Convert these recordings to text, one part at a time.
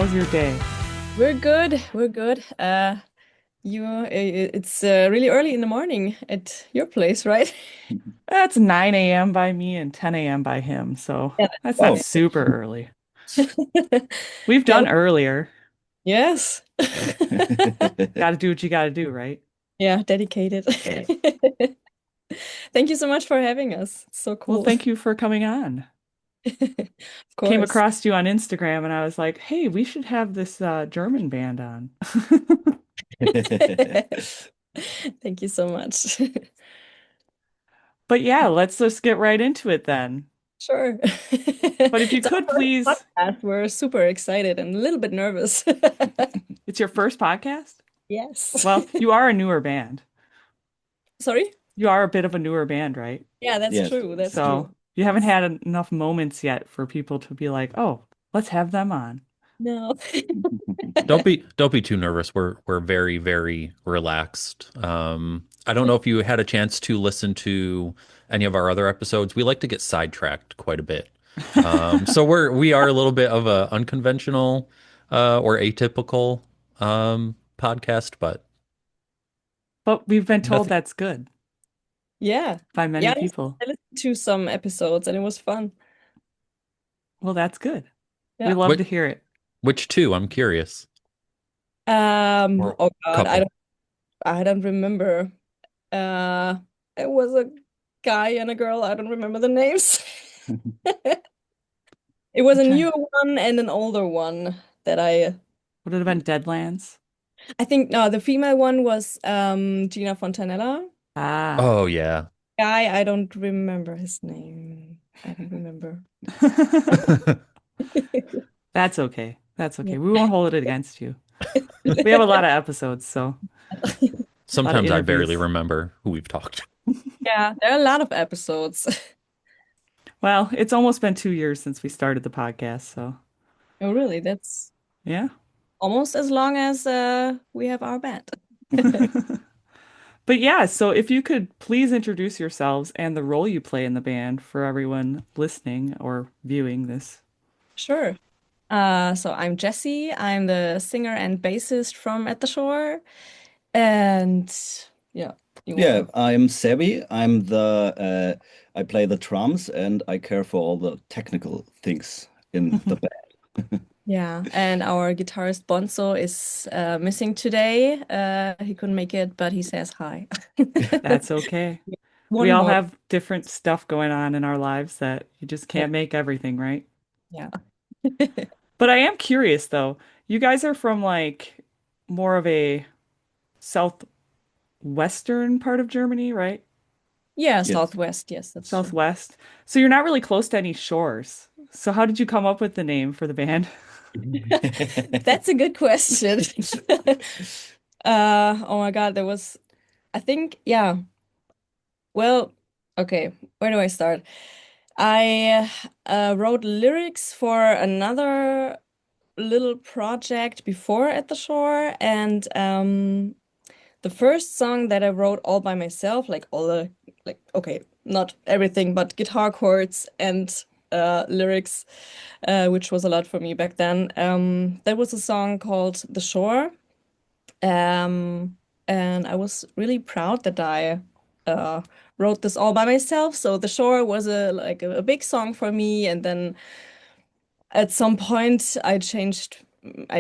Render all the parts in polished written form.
How's your day? We're good. We're good. It's really early in the morning at your place, right? That's 9 a.m. by me and 10 a.m. by him, so Yeah. that's not Oh. super early. We've Yeah. done earlier. Yes. Got to do what you got to do, right? Yeah, dedicated. Thank you so much for having us. It's so Well, cool. thank you for coming on. Of Came course. across you on Instagram and I was like, hey, we should have this German band on. Thank you so much. But yeah, let's just get right into it then. Sure. But if you It's our could first please, podcast. We're super excited and a little bit nervous. it's your first podcast? Yes. Well, you are a newer band. Sorry? You are a bit of a newer band, right? Yeah, that's Yes. true. That's So true. you haven't Yes. had enough moments yet for people to be like, oh, let's have them on. No. Don't be too nervous. We're very, very relaxed. I don't know if you had a chance to listen to any of our other episodes. We like to get sidetracked quite a bit. So we are a little bit of a unconventional or atypical podcast, but But we've been told nothing. that's good Yeah. by Yeah, many people. I listened to some episodes and it was fun. Well, that's good. We Yeah. love Which to hear it. which two? I'm curious. Or Oh God, couple. I don't remember. Uh it was a guy and a girl. I don't remember the names. It was I'm a trying. newer one and an older one that Would it have been Deadlands? I think no, the female one was Gina Fontanella. Ah. Oh yeah. Guy, I don't remember his name. I don't remember. That's okay. That's Yeah. okay. We won't hold it against you. We have a lot of episodes, so a lot of Sometimes I barely interviews. remember who we've talked. Yeah, there are a lot of episodes. Well, it's almost been 2 years since we started the podcast, so Oh, really? That's yeah. almost as long as we have our band. But yeah, so if you could please introduce yourselves and the role you play in the band for everyone listening or viewing this. Sure. So I'm Jessi. I'm the singer and bassist from At the Shore. And yeah, you Yeah, wanna. I'm Sebbi. I play the drums and I care for all the technical things in the band. Yeah, and our guitarist Bonzo is missing today. He couldn't make it, but he says hi. That's okay. We One all more. have different stuff going on in our lives that you just Yeah, can't make everything, right? yeah. But I am curious though. You guys are from like more of a southwestern part of Germany, right? Yeah, Yes. Southwest. Yes, that's true. Southwest. So you're not really close to any shores. So how did you come up with the name for the band? That's a good question. Oh my God, I think, yeah. Well, okay, where do I start? I wrote lyrics for another little project before At the Shore, and the first song that I wrote all by myself, like all the like okay, not everything, but guitar chords and lyrics, which was a lot for me back then. That was a song called The Shore. And I was really proud that I uh, wrote this all by myself. So The Shore was a big song for me. And then at some point, I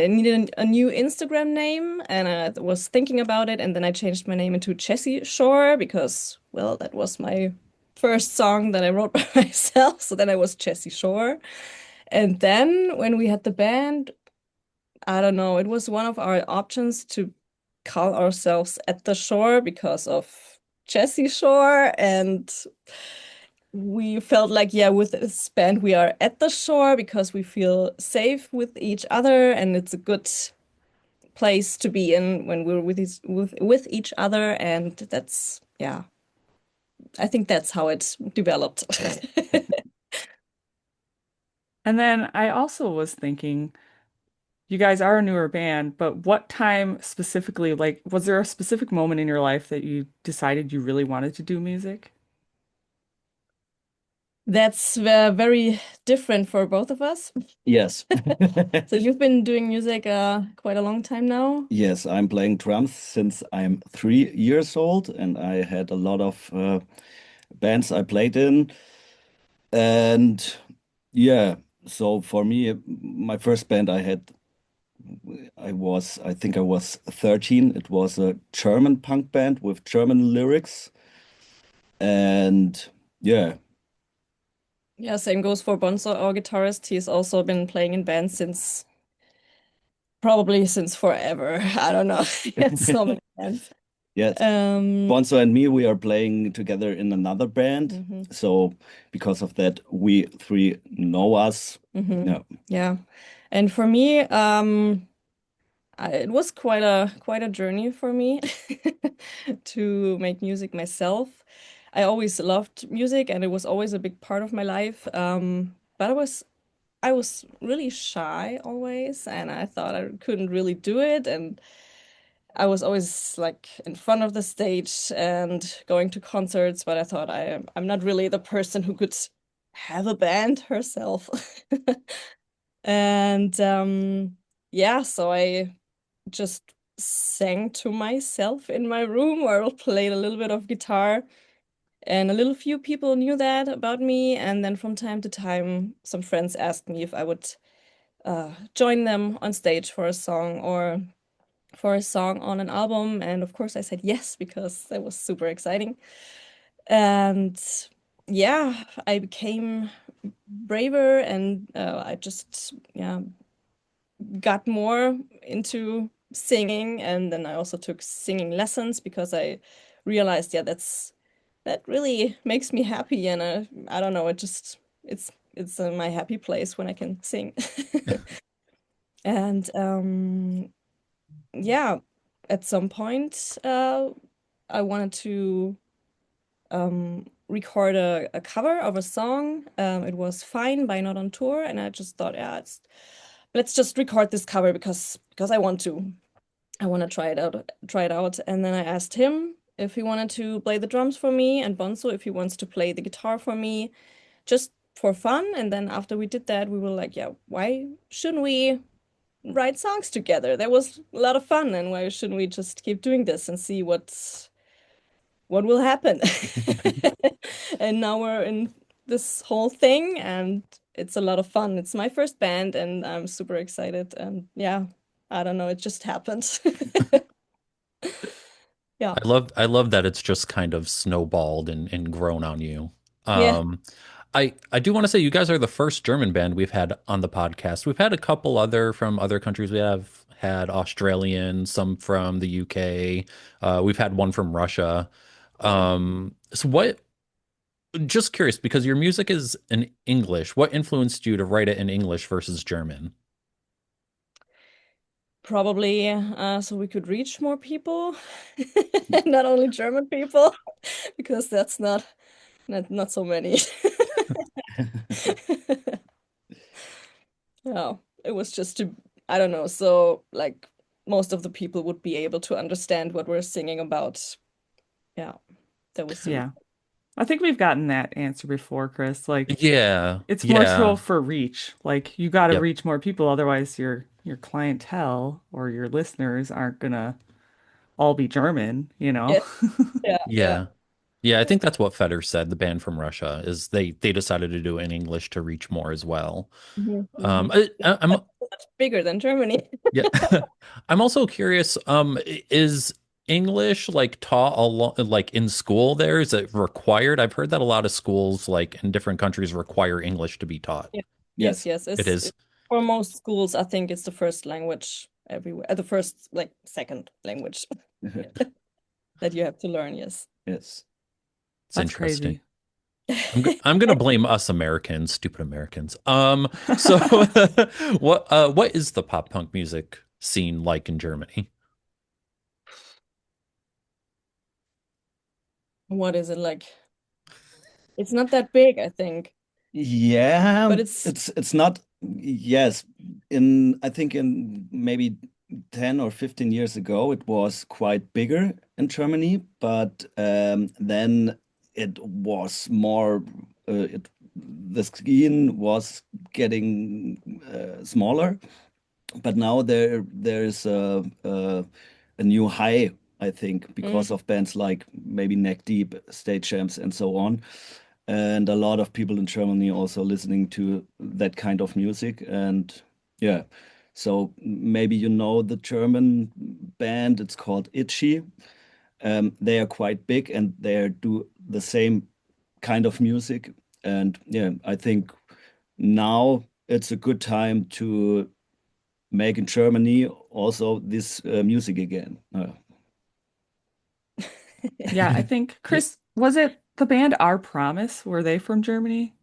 needed a new Instagram name, and I was thinking about it. And then I changed my name into Jessie Shore because, well, that was my first song that I wrote by myself. So then I was Jessie Shore. And then when we had the band, I don't know, it was one of our options to call ourselves At the Shore because of Jessie Shore. And we felt like, yeah, with this band, we are at the shore because we feel safe with each other and it's a good place to be in when we're with each other. And that's, yeah, I think that's how it developed. And then I also was thinking, you guys are a newer band, but what time specifically, like, was there a specific moment in your life that you decided you really wanted to do music? That's very different for both of us. Yes. So you've been doing music quite a long time now. Yes, I'm playing drums since I'm 3 years old, and I had a lot of bands I played in. And yeah, so for me, my first band I had, I think I was 13. It was a German punk band with German lyrics. And yeah, Yeah, same goes for Bonzo, our guitarist. He's also been playing in bands since probably since forever. I don't know. He had so many bands. yes. Um, Bonzo and me, we are playing together in another band. mhm, So because of that, we three know us. mhm. Yeah. Yeah. And for me, it was quite a journey for me to make music myself. I always loved music and it was always a big part of my life. But I was really shy always and I thought I couldn't really do it and I was always like in front of the stage and going to concerts, but I thought I'm not really the person who could have a band herself. And yeah, so I just sang to myself in my room or played a little bit of guitar. And a little few people knew that about me. And then from time to time, some friends asked me if I would join them on stage for a song or for a song on an album. And of course, I said yes because that was super exciting. And yeah, I became braver and I just, yeah, got more into singing. And then I also took singing lessons because I realized, yeah, that really makes me happy. And I don't know, it's my happy place when I can sing. And yeah, at some point, I wanted to record a cover of a song. It was Fine by Not on Tour, and I just thought, yeah, let's just record this cover because I want to. I want to try it out. And then I asked him if he wanted to play the drums for me, and Bonzo if he wants to play the guitar for me, just for fun. And then after we did that, we were like, yeah, why shouldn't we write songs together? That was a lot of fun, and why shouldn't we just keep doing this and see what will happen? And now we're in this whole thing, and it's a lot of fun. It's my first band, and I'm super excited. And yeah, I don't know, it just happened. Yeah. I love that it's just kind of snowballed and grown on you. Yeah. Um, I do want to say you guys are the first German band we've had on the podcast. We've had a couple other from other countries. We have had Australian, some from the UK. We've had one from Russia. So what, just curious, because your music is in English, what influenced you to write it in English versus German? Probably so we could reach more people, not only German people, because that's not so many. Yeah, it was just to, I don't know, so like most of the people would be able to understand what we're singing about. Yeah, that was the reason. Yeah. I think we've gotten that answer before, Chris. Like Yeah, it's more so yeah, for reach. Like you got to yep. reach more people, otherwise your clientele or your listeners aren't gonna all be German, you know? Yeah, yeah, yeah. Yeah. Yeah, I think that's what Feder said, the band from Russia, is they decided to do it in English to reach more as well. Mhm, mhm. I'm But much bigger than Germany. yeah. I'm also curious, is English like taught a lot like in school there? Is it required? I've heard that a lot of schools like in different countries require English to be taught. Yeah. Yes, Yes. yes. It is. For most schools, I think it's the first language everywhere, the first like second language that you have to learn. Yes. Yes. It's That's interesting. crazy. I'm gonna blame us Americans, stupid Americans. So what is the pop punk music scene like in Germany? What is it like? It's not that big, I think, Yeah, but it's it's not, yes, in I think in maybe 10 or 15 years ago it was quite bigger in Germany, but then it was more it the scene was getting smaller, but now there is a new high, I think, because Mm, of bands like maybe Neck Deep, State Champs, and so on. And a lot of people in Germany also listening to that kind of music. And yeah, so maybe you know the German band, it's called Itchy. They are quite big and they do the same kind of music. And yeah, I think now it's a good time to make in Germany also this music again. Yeah, I think Yeah, Chris, was it the band Our Promise? Were they from Germany?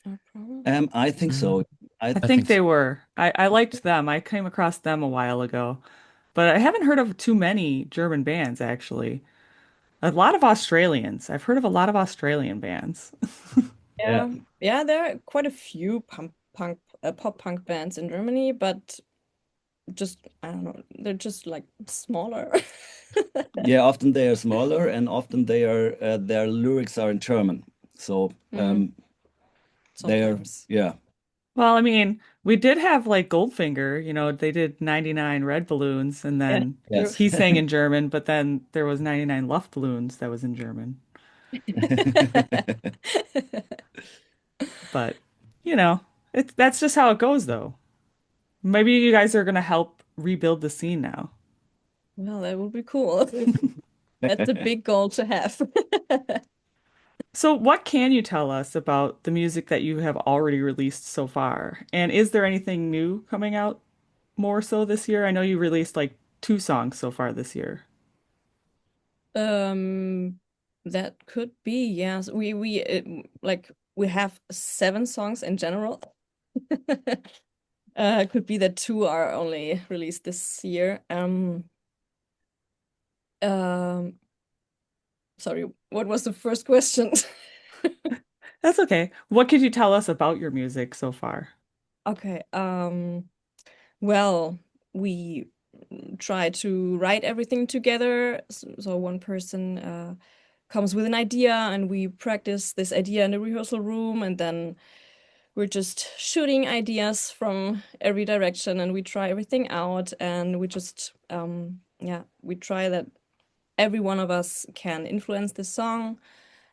no problem. I think mm, so. I I I think think they so. were. I liked them. I came across them a while ago, but I haven't heard of too many German bands actually. A lot of Australians. I've heard of a lot of Australian bands. Yeah, Yeah, there are quite a few pop punk bands in Germany, but just I don't know, they're just like smaller. yeah. Often they are smaller, and often they are their lyrics are in German. So Mm, they are sometimes. yeah. Well, I mean, we did have like Goldfinger, they did 99 Red Balloons and Yeah, then true. Yes. he sang in German, but then there was 99 Luftballons that was in German. But, you know, that's just how it goes though. Maybe you guys are gonna help rebuild the scene now. Well, that would be cool. That's a big goal to have. So, what can you tell us about the music that you have already released so far? And is there anything new coming out more so this year? I know you released like two songs so far this year. Um, that could be, yes. Like we have 7 songs in general. Could be that 2 are only released this year. Um, sorry, what was the first question? That's okay. What could you tell us about your music so far? Okay, well, we try to write everything together. So one person comes with an idea, and we practice this idea in the rehearsal room, and then we're just shooting ideas from every direction, and we try everything out, and we just yeah, we try that every one of us can influence the song.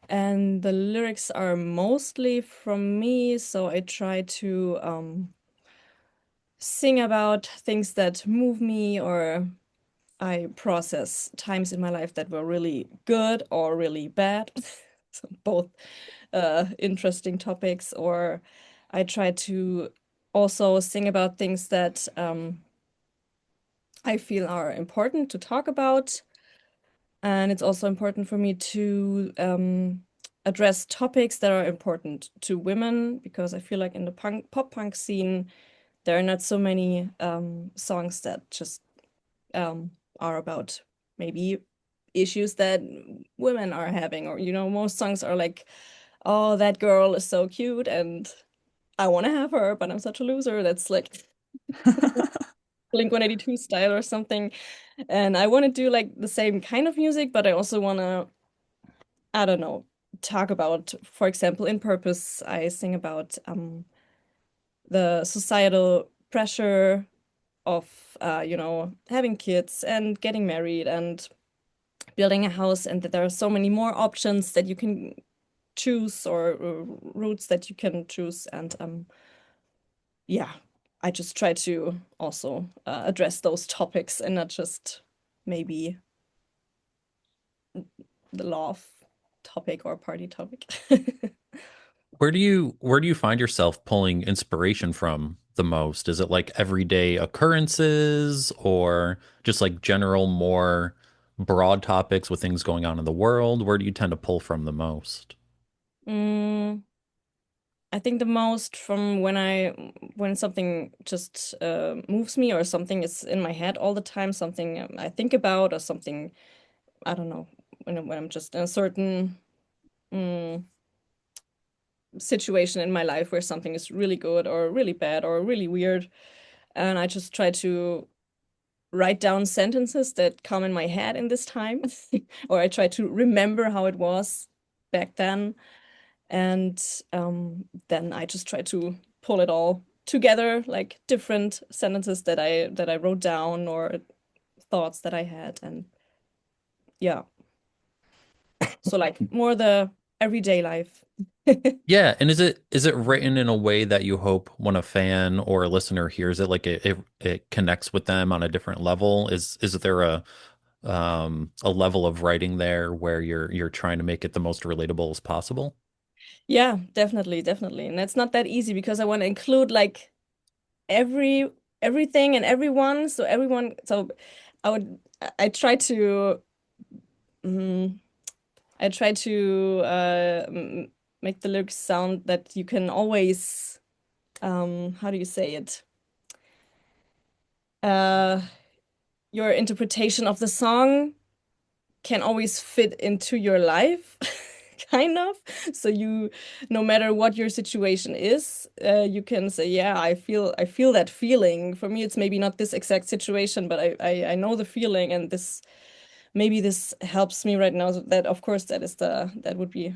And the lyrics are mostly from me, so I try to sing about things that move me, or I process times in my life that were really good or really bad. So both interesting topics. Or I try to also sing about things that I feel are important to talk about. And it's also important for me to address topics that are important to women, because I feel like in the pop punk scene, there are not so many songs that just um, are about maybe issues that women are having. Or, most songs are like, oh, that girl is so cute and I want to have her, but I'm such a loser. That's like Blink-182 style or something. And I want to do like the same kind of music, but I also want to, I don't know, talk about, for example, in Purpose, I sing about the societal pressure of, having kids and getting married and building a house, and that there are so many more options that you can choose, or routes that you can choose. And yeah, I just try to also address those topics, and not just maybe the love topic or party topic. Where do you find yourself pulling inspiration from the most? Is it like everyday occurrences or just like general more broad topics with things going on in the world? Where do you tend to pull from the most? Mm, I think the most from when something just moves me, or something is in my head all the time, something I think about, or something, I don't know, when I'm just in a certain mm, situation in my life where something is really good or really bad or really weird, and I just try to write down sentences that come in my head in this time, or I try to remember how it was back then. And then I just try to pull it all together, like different sentences that I wrote down or thoughts that I had. And yeah, so like more the everyday life. Yeah, and is it written in a way that you hope when a fan or a listener hears it, like it connects with them on a different level? Is there a level of writing there where you're trying to make it the most relatable as possible? Yeah, definitely, definitely. And it's not that easy because I want to include like every everything and everyone. So everyone, so I try to mm, I try to make the lyrics sound that you can always how do you say it? Uh your interpretation of the song can always fit into your life, kind of. So you, no matter what your situation is, you can say, yeah, I feel that feeling. For me, it's maybe not this exact situation, but I know the feeling, and this maybe this helps me right now. So that of course that would be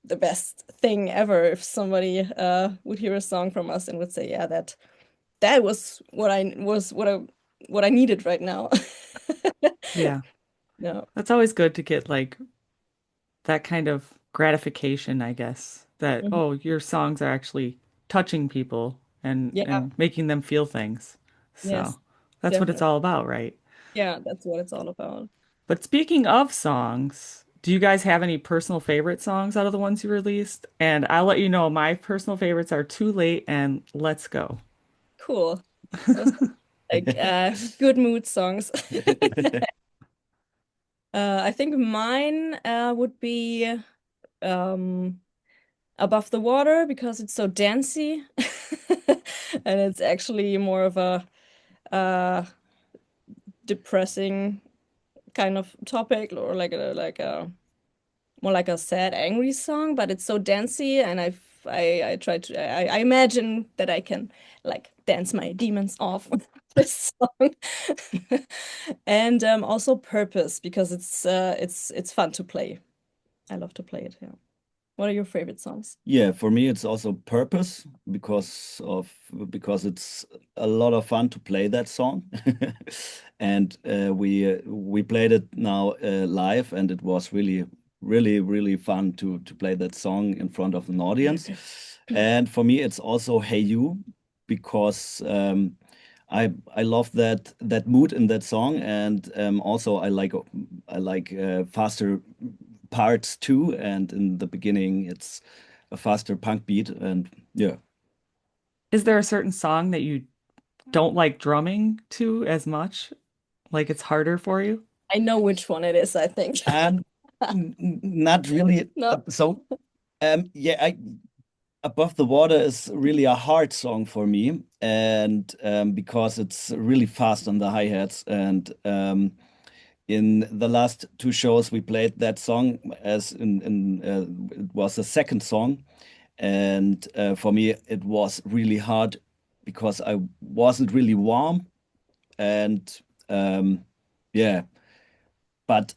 the best thing ever if somebody would hear a song from us and would say, yeah, that was what I needed right now. Yeah. No. That's always good to get like that kind of gratification, I guess, that Mhm. oh, your songs are actually touching people Yeah. and making them feel things. So Yes, that's what it's definitely. all about, right? Yeah, that's what it's all about. But speaking of songs, do you guys have any personal favorite songs out of the ones you released? And I'll let you know my personal favorites are Too Late and Let's Go. Cool. Those are like good mood songs. I think mine would be um Above the Water because it's so dancey. And it's actually more of a uh depressing kind of topic, or like a more like a sad, angry song, but it's so dancey, and I try to I imagine that I can like dance my demons off with this song. And also Purpose because it's fun to play. I love to play it, yeah. What are your favorite songs? Yeah, for me it's also Purpose because it's a lot of fun to play that song. And we played it now live, and it was really fun to play that song in front of an audience. And for me it's also Hey You because I love that mood in that song, and also I like faster parts too. And in the beginning, it's a faster punk beat, and yeah. Is there a certain song that you don't like drumming to as much? Like it's harder for you? I know which one it is, I think. And not really. No? Yeah, Above the Water is really a hard song for me, and because it's really fast on the hi-hats. And in the last two shows, we played that song as it was the second song. And for me, it was really hard because I wasn't really warm. And yeah, but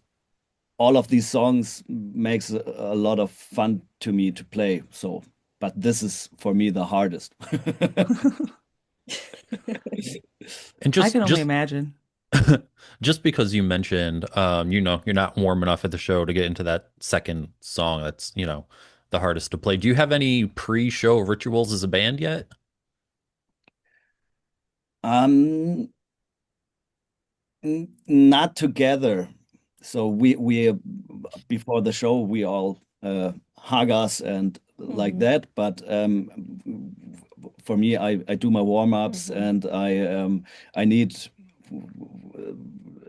all of these songs makes a lot of fun to me to play. So, but this is for me the hardest. And I just can only just imagine. just because you mentioned you're not warm enough at the show to get into that second song that's, the hardest to play. Do you have any pre-show rituals as a band yet? Um, Not together. So we before the show we all hug us and like Mhm. that. But for me, I do my warm-ups, Mhm. and I need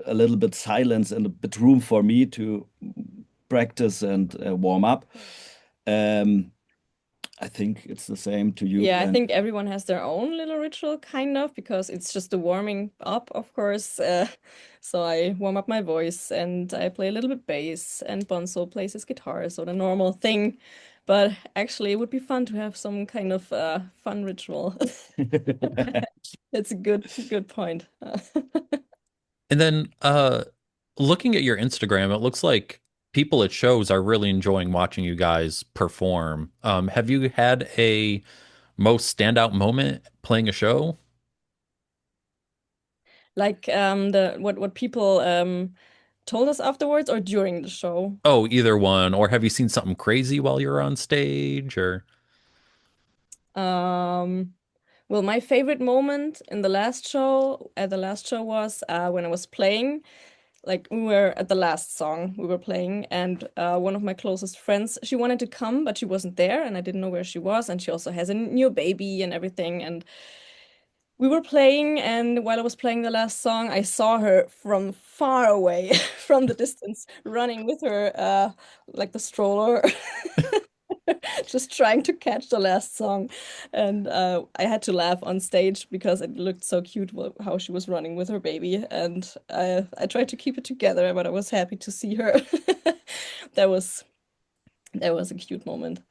a little bit silence and a bit room for me to practice and warm up. Um, I think it's the same to you. Yeah, I And think everyone has their own little ritual, kind of, because it's just the warming up, of course. So I warm up my voice and I play a little bit bass, and Bonzo plays his guitar, so the normal thing. But actually, it would be fun to have some kind of fun ritual. It's a good point. And then looking at your Instagram, it looks like people at shows are really enjoying watching you guys perform. Have you had a most standout moment playing a show? Like the what people told us afterwards or during the show. Oh, either one. Or have you seen something crazy while you're on stage? Or Um, well, my favorite moment in the last show, at the last show was when I was playing. Like we were at the last song we were playing, and one of my closest friends, she wanted to come, but she wasn't there, and I didn't know where she was, and she also has a new baby and everything. And we were playing, and while I was playing the last song, I saw her from far away, from the distance, running with her like the stroller. Just trying to catch the last song. And I had to laugh on stage because it looked so cute how she was running with her baby. And I tried to keep it together, but I was happy to see her. That was that was a cute moment.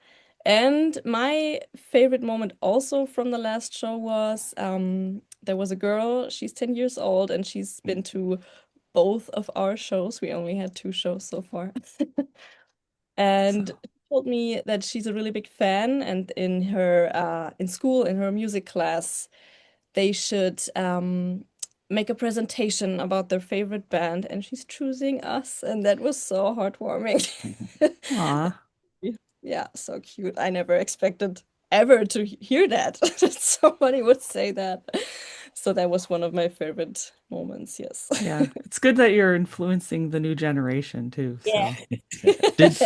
And my favorite moment also from the last show was there was a girl, she's 10 years old, and she's been to both of our shows. We only had two shows so far. And So, she told me that she's a really big fan, and in her in school, in her music class, they should make a presentation about their favorite band, and she's choosing us, and that was so heartwarming. aw, Yeah, so cute. I never expected ever to hear that, that somebody would say that. So that was one of my favorite moments, yes. yeah. It's good that you're influencing the new generation too. Yeah. So, did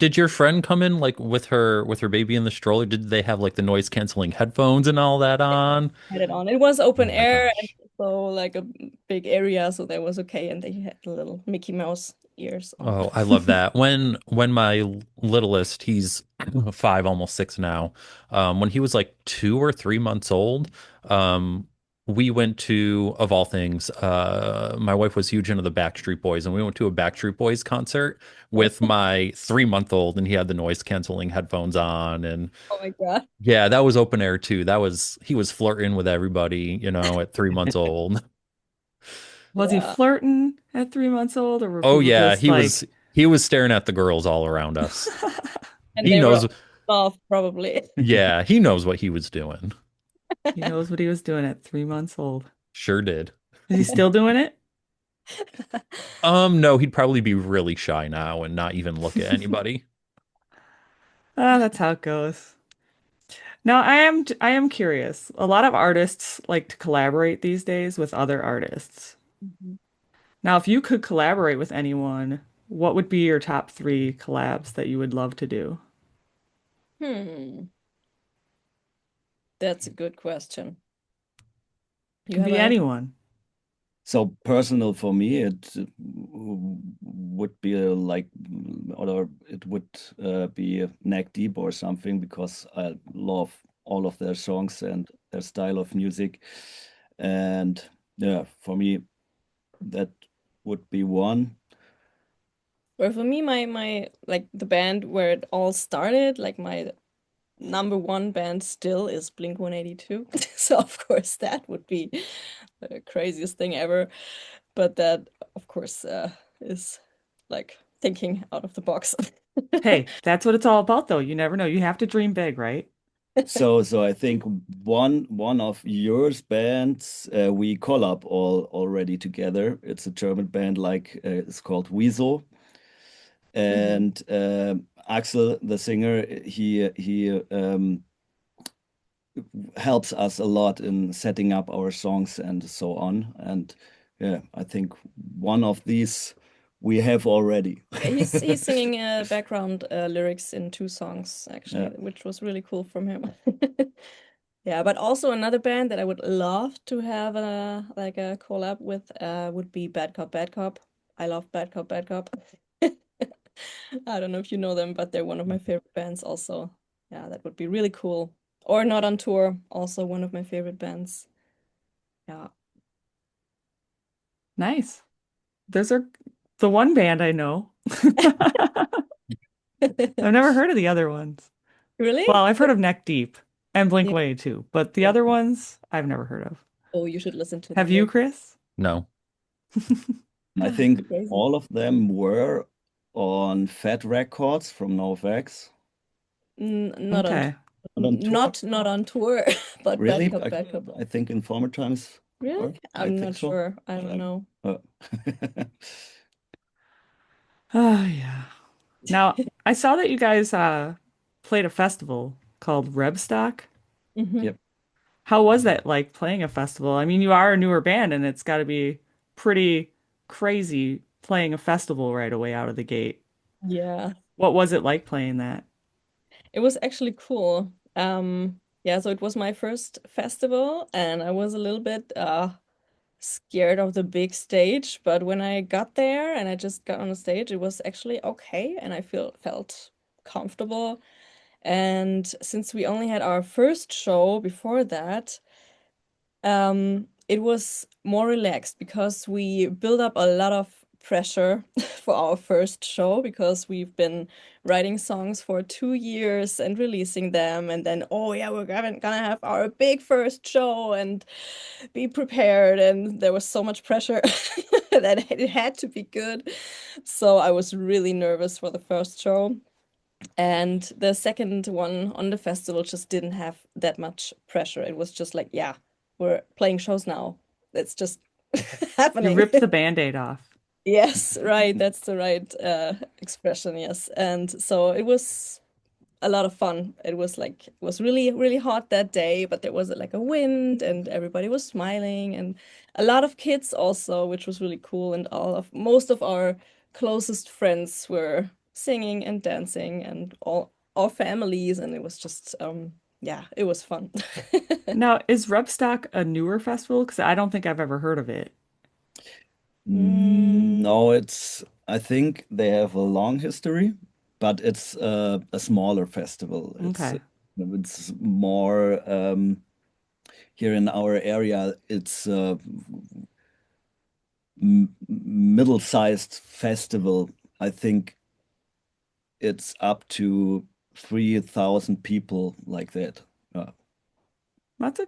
did your friend come in like with her baby in the stroller? Did they have like the noise canceling headphones and all that on? Had it on. It was Oh open my air and gosh. so like a big area, so that was okay. And they had the little Mickey Mouse ears on. Oh, I love that. When my littlest, he's 5, almost 6 now. When he was like 2 or 3 months old, we went to, of all things, my wife was huge into the Backstreet Boys, and we went to a Backstreet Boys concert with my 3 month old, and he had the noise canceling headphones on, and Oh my God. yeah, that was open air too. That was he was flirting with everybody, at 3 months old. was he Yeah. flirting at 3 months old, or were Oh people yeah, just he was like, he was staring at the girls all around us. And He they were knows, off probably. yeah, he knows what he was doing. he knows what he was doing at 3 months old? Sure did. Is he still doing it? No, he'd probably be really shy now and not even look at anybody. Ah, that's how it goes. Now, I am curious. A lot of artists like to collaborate these days with other artists. Mhm. Now, if you could collaborate with anyone, what would be your top three collabs that you would love to do? Hmm. That's a good question. You Can have be an answer? anyone. So personal for me, it would be like, or it would be neck deep or something because I love all of their songs and their style of music. And yeah, for me, that would be one. Or for me, my like the band where it all started, like my number one band still is Blink-182. So of course that would be the craziest thing ever. But that of course is like thinking out of the box. Hey, that's what it's all about, though. You never know. You have to dream big, right? So I think one of yours bands we collab all already together. It's a German band like it's called Weasel. Mhm. And Axel, the singer, he helps us a lot in setting up our songs and so on. And yeah, I think one of these we have already. Yeah, he's singing background lyrics in two songs actually, Yeah. which was really cool from him. Yeah, but also another band that I would love to have a like a collab with would be Bad Cop Bad Cop. I love Bad Cop Bad Cop. I don't know if you know them, but they're one of my favorite bands also. Yeah, that would be really cool. Or Not on Tour, also one of my favorite bands. Yeah. Nice. Those are the one band I know. I've never heard of the other ones. Really? Well, I've heard of Neck Deep and Yeah. Blink-182, but the Yeah. other ones I've never heard of. Oh, you should listen to Have them. you, They're Chris? No. I yeah, think crazy. all of them were on Fat Records from NoFX. Not on Okay. Not on tour? not on tour, but Really? backup. I think in former times Really? were. I I'm think not so. sure. I But don't know. uh, Oh, yeah. Now, I saw that you guys played a festival called Rebstock. Hmm. yep. How was that like playing a festival? I mean, you are a newer band and it's got to be pretty crazy playing a festival right away out of the gate. Yeah. What was it like playing that? It was actually cool. Yeah, so it was my first festival and I was a little bit scared of the big stage, but when I got there and I just got on the stage, it was actually okay and I felt comfortable. And since we only had our first show before that, it was more relaxed because we built up a lot of pressure for our first show because we've been writing songs for 2 years and releasing them, and then oh yeah, we're gonna have our big first show and be prepared, and there was so much pressure that it had to be good. So I was really nervous for the first show. And the second one on the festival just didn't have that much pressure. It was just like, yeah, we're playing shows now. It's just You happening. ripped the Band-Aid off. Yes, right. That's the right expression. Yes. And so it was a lot of fun. It was like it was really, really hot that day, but there was like a wind and everybody was smiling and a lot of kids also, which was really cool. And all of most of our closest friends were singing and dancing and all our families, and it was just yeah, it was fun. Now, is Rebstock a newer festival? Because I don't think I've ever heard of it. Mm, No, I think they have a long history, but it's a smaller festival. Okay. It's more here in our area. It's a middle-sized festival. I think it's up to 3,000 people like that. Uh, That's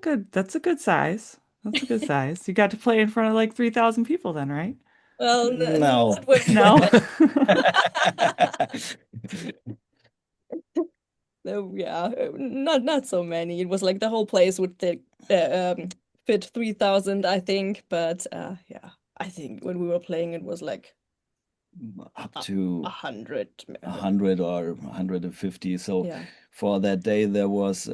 a good size. That's a good size. You got to play in front of like 3,000 people then, right? well, no. not when we were. No? No, yeah, not so many. It was like the whole place would fit 3,000, I think. But yeah, I think when we were playing, it was like Up a, to 100. 100 or 150. So Yeah. for that day, there was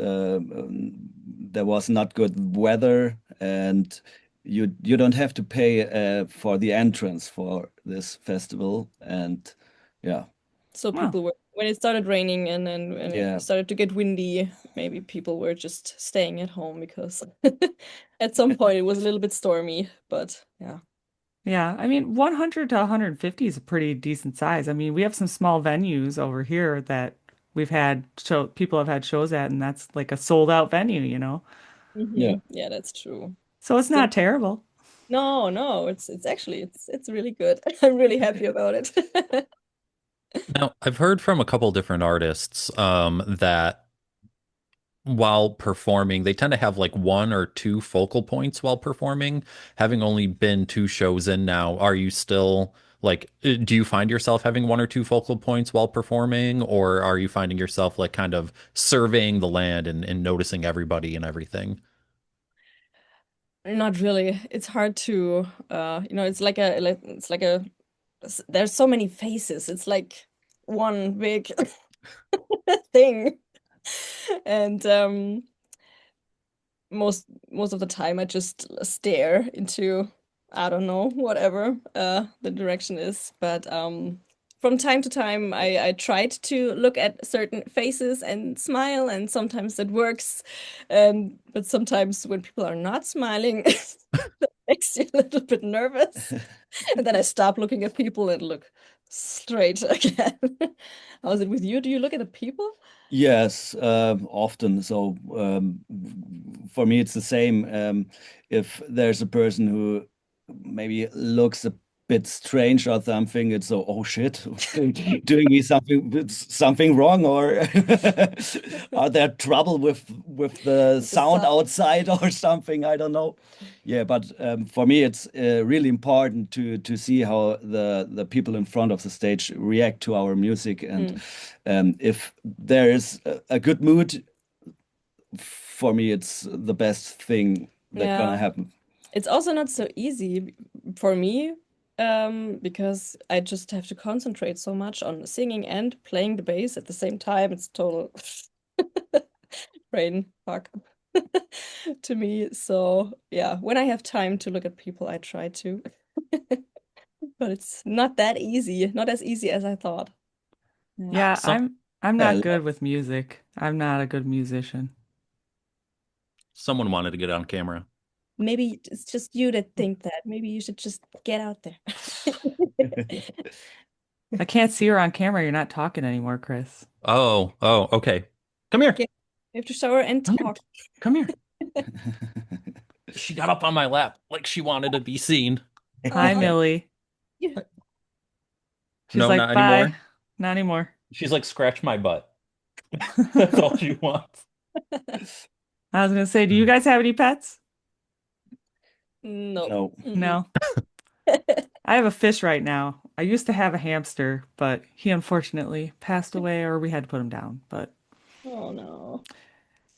not good weather, and you don't have to pay for the entrance for this festival. And yeah, So Well, people were when it started raining and then when yeah, it started to get windy, maybe people were just staying at home because at some point it was a little bit stormy. But yeah. yeah. I mean, 100 to 150 is a pretty decent size. I mean, we have some small venues over here that we've had people have had shows at, and that's like a sold out venue, you know? yeah, Yeah, that's true. So it's Still, not terrible. no, no, it's actually it's really good. I'm really happy about it. Now, I've heard from a couple different artists that while performing, they tend to have like one or two focal points while performing. Having only been two shows in now, are you still like, do you find yourself having one or two focal points while performing, or are you finding yourself like kind of surveying the land and noticing everybody and everything? Not really. It's hard to it's like there's so many faces. It's like one big thing. And most of the time I just stare into I don't know whatever the direction is, but from time to time I tried to look at certain faces and smile, and sometimes that works, but sometimes when people are not smiling that makes you a little bit nervous, and then I stop looking at people and look straight again. How's it with you? Do you look at the people? yes, often. So for me, it's the same. If there's a person who maybe looks bit strange or something, it's so, oh shit, doing me something wrong, or are there trouble with the With the sound sound. outside or something? I don't know. Yeah, but for me, it's really important to see how the people in front of the stage react to our music, and Mm. if there is a good mood, for me, it's the best thing that gonna Yeah. happen. It's also not so easy for me, because I just have to concentrate so much on singing and playing the bass at the same time. It's total brain fuck to me. So yeah, when I have time to look at people, I try to. But it's not that easy, not as easy as I thought. Yeah. Yeah, Some I'm Yeah, not good with music. I'm not a good musician. someone wanted to get on camera. Maybe it's just you that think that. Maybe you should just get out there. I can't see her on camera. You're not talking anymore, Chris. Oh, oh, okay. Come here. Okay, you have to shower and Come here. talk. Come here. She got up on my lap like she wanted to be seen. Hi, Oh, Millie. yeah. She's No, like, not bye. anymore. Not anymore. She's like, scratch my butt. That's all she wants. I was gonna say, do you guys have any pets? No. no. Mm-mm. No. I have a fish right now. I used to have a hamster, but he unfortunately passed away or we had to put him down. But Oh no.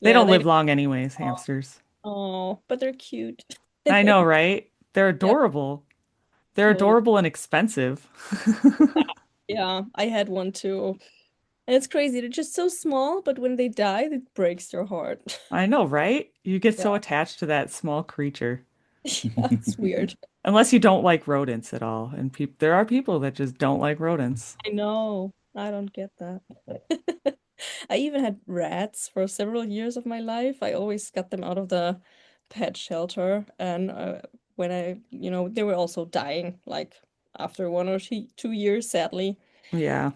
they Yeah, don't they live don't. long anyways, hamsters. Oh, but they're cute. I know, right? They're Yep, adorable. They're totally. adorable and expensive. Yeah, I had one too. And it's crazy. They're just so small, but when they die, it breaks your heart. I know, right? You get Yeah, so attached to that small creature. yeah, it's weird. Unless you don't like rodents at all. And peop there are people that just don't like rodents. I know. I don't get that. I even had rats for several years of my life. I always got them out of the pet shelter, and when they were also dying, like after 1 or 2 years, sadly. Yeah.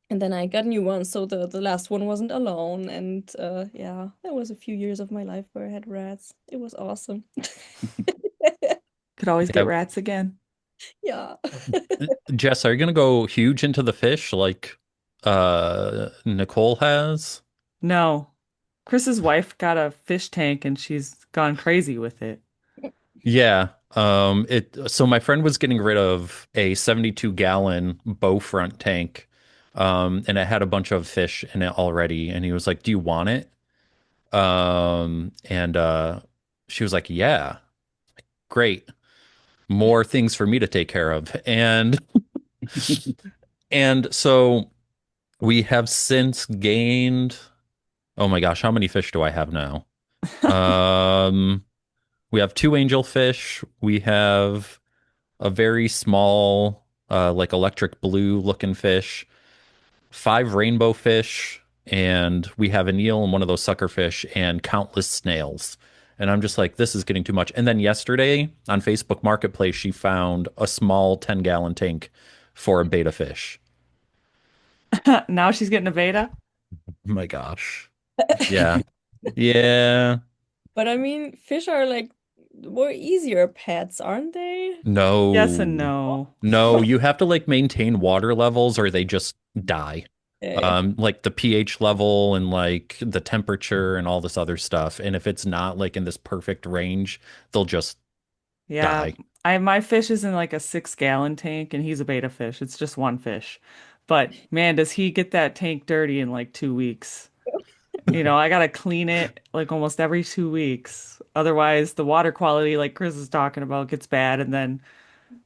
And then I got new ones, so the last one wasn't alone. And yeah, there was a few years of my life where I had rats. It was awesome. Could always get Yeah. rats again. Yeah. Jess, are you gonna go huge into the fish like Nicole has? No. Chris's wife got a fish tank and she's gone crazy with it. Yeah. It so my friend was getting rid of a 72-gallon bow front tank. And it had a bunch of fish in it already. And he was like, "Do you want it?" And she was like, "Yeah, great. More things for me to take care of." And so we have since gained, oh my gosh, how many fish do I have now? Um, we have two angelfish. We have a very small, like electric blue looking fish, five rainbow fish, and we have an eel and one of those sucker fish and countless snails. And I'm just like, this is getting too much. And then yesterday on Facebook Marketplace, she found a small 10-gallon tank for a beta fish. Now she's getting a beta? Oh my gosh. Yeah. Yeah. But I mean, fish are like more easier pets, aren't they? Yes and No. no. No, you have to like maintain water levels or they just die. Okay. Like the pH level and like the temperature and all this other stuff. And if it's not like in this perfect range, they'll just Yeah. die. My fish is in like a 6 gallon tank and he's a beta fish. It's just one fish. But man, does he get that tank dirty in like 2 weeks. I gotta clean it like almost every 2 weeks. Otherwise, the water quality, like Chris is talking about, gets bad, and then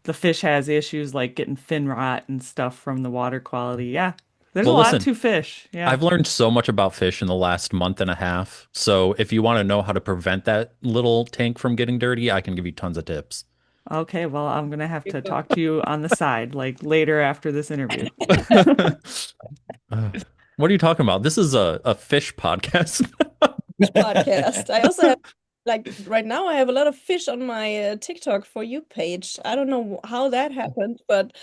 the fish has issues like getting fin rot and stuff from the water quality. Yeah, there's a Well, lot listen, to fish. Yeah. I've learned so much about fish in the last month and a half. So if you want to know how to prevent that little tank from getting dirty, I can give you tons of tips. Okay, well, I'm gonna have to talk to you on the side, like later after this interview. Uh, What are you talking about? This is a fish podcast. Fish podcast. I also have like right now I have a lot of fish on my TikTok for you page. I don't know how that happened, but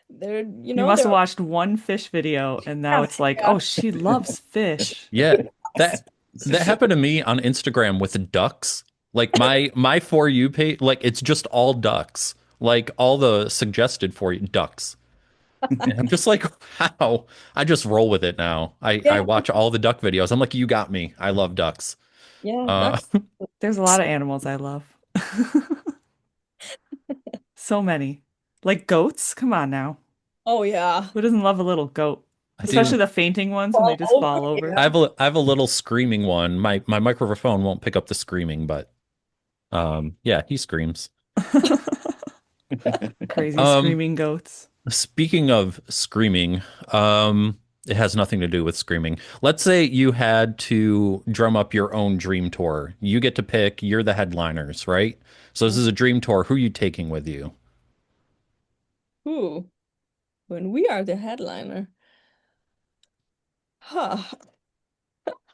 they're You must they're have watched one fish video, and now yeah, it's like, yeah. oh, she loves fish. Yeah, that that happened to me on Instagram with ducks. Like my For You page, like it's just all ducks Like all the suggested for you, ducks. And I'm just like, how? I just roll with it now. I Yeah, watch all the duck videos. I'm like, you got me. I love ducks. yeah, Uh, ducks. There's a lot of animals I love. So many. Like goats? Come on now. Oh yeah. Who doesn't love a little goat? I Especially do. the fainting ones when they Fall just over. fall over. Yeah. I have a little screaming one. My microphone won't pick up the screaming, but yeah, he screams. Crazy Um, screaming goats. Speaking of screaming, it has nothing to do with screaming. Let's say you had to drum up your own dream tour. You get to pick, you're the headliners, right? So this is a dream tour. Who are you taking with you? Ooh, when we are the headliner. Huh.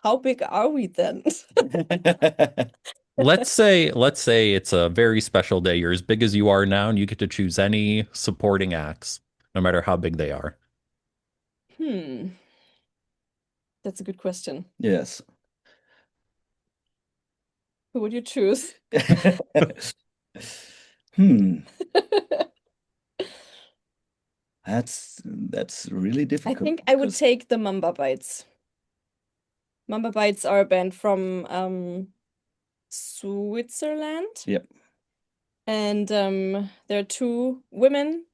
How big are we then? Let's say it's a very special day. You're as big as you are now, and you get to choose any supporting acts, no matter how big they are. Hmm, that's a good question. Yes. Who would you choose? Hmm, that's really I difficult think I would because take the Mamba Bites. Mamba Bites are a band from Switzerland, yeah, and there are two women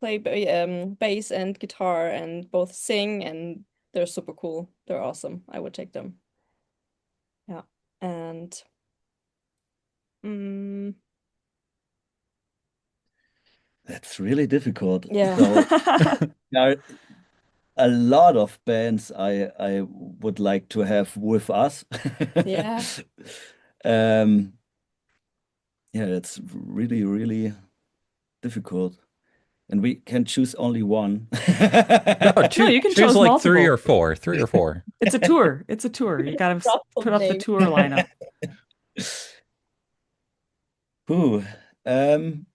play bass and guitar, and both sing, and they're super cool. They're awesome. I would take them. Yeah, and mm, that's really difficult. yeah, So there are a lot of bands I would like to have with us. yeah. Um, yeah, it's really, really difficult. And we can choose only one. No, No, you can choose choose like three or multiple. four, three or four. It's a tour. It's a tour. You gotta Drop put some up the names. tour lineup. Ooh, um,